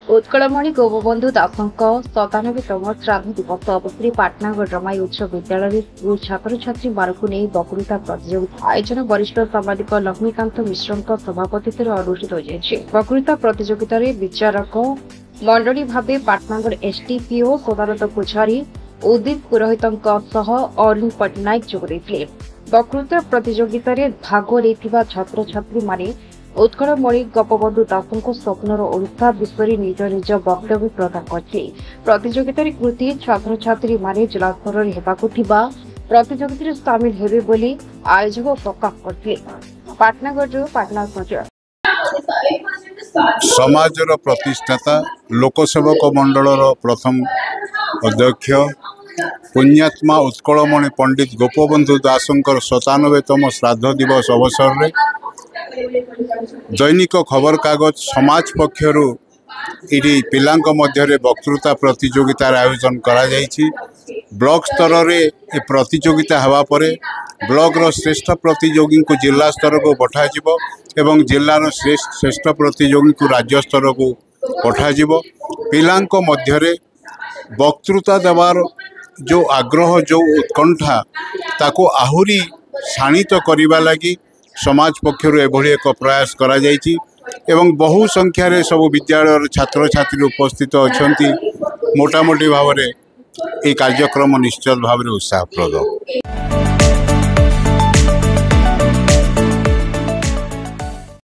उत्कलमणि गोपबंधु दासों 97तम श्राद्ध दिवस अवसर पाटनागढ़ रमाई उच्च विद्यालय स्कूल छात्र छात्री मानक नहीं वक्तृता प्रतियोगिता आयोजन वरिष्ठ साम्बादिक लक्ष्मीकांत मिश्र सभापति अनुष्ठित हो वक्तृता प्रतियोगिता विचारक मंडली भाव पाटनागढ़ एसडीपीओ सदानंद पूजारी उदित पुरोहित अरुण पट्टनायक जोगदे वक्तृता प्रतियोगिता भाग लेथिबा छात्र छात्री माने उत्कलमणि गोपबंधु दासों स्वप्नर ओडिशा विषय निज निज वक्तव्य प्रदान करते प्रतियोगिता कृति छात्र छात्री माने जिला स्तर में प्रतियोगिता सामिल हेबे बोली आयोजक प्रकाश करते पाटनागढ़ पाटना समाजर प्रतिष्ठाता लोकसेवक मंडल प्रथम अध्यक्ष पुण्यात्मा उत्कलमणि पंडित गोपबंधु दासों 97तम श्राद्ध दिवस अवसर में दैनिक खबर कागज समाज पक्षर पिलांक मध्य वक्तृता प्रतियोगितार आयोजन करा जायछि। ब्लॉक स्तर में प्रतियोगिता हवा परे ब्लॉक रो श्रेष्ठ प्रतियोगी को जिला स्तर को पठाजिबो एवं जिलार श्रेष्ठ प्रतियोगी को राज्य स्तर को पठाजिबो। पिलांक मध्य वक्तृता देवार जो आग्रह जो उत्कंठा ताको आहुरी शाणित करने लगी समाज पक्षर एभली एक प्रयास करा जायछि एवं बहु संख्यार सब विद्यालय छात्र छात्री उपस्थित अच्छा मोटामोटी भाव में ये कार्यक्रम निश्चित भाव उत्साहप्रद।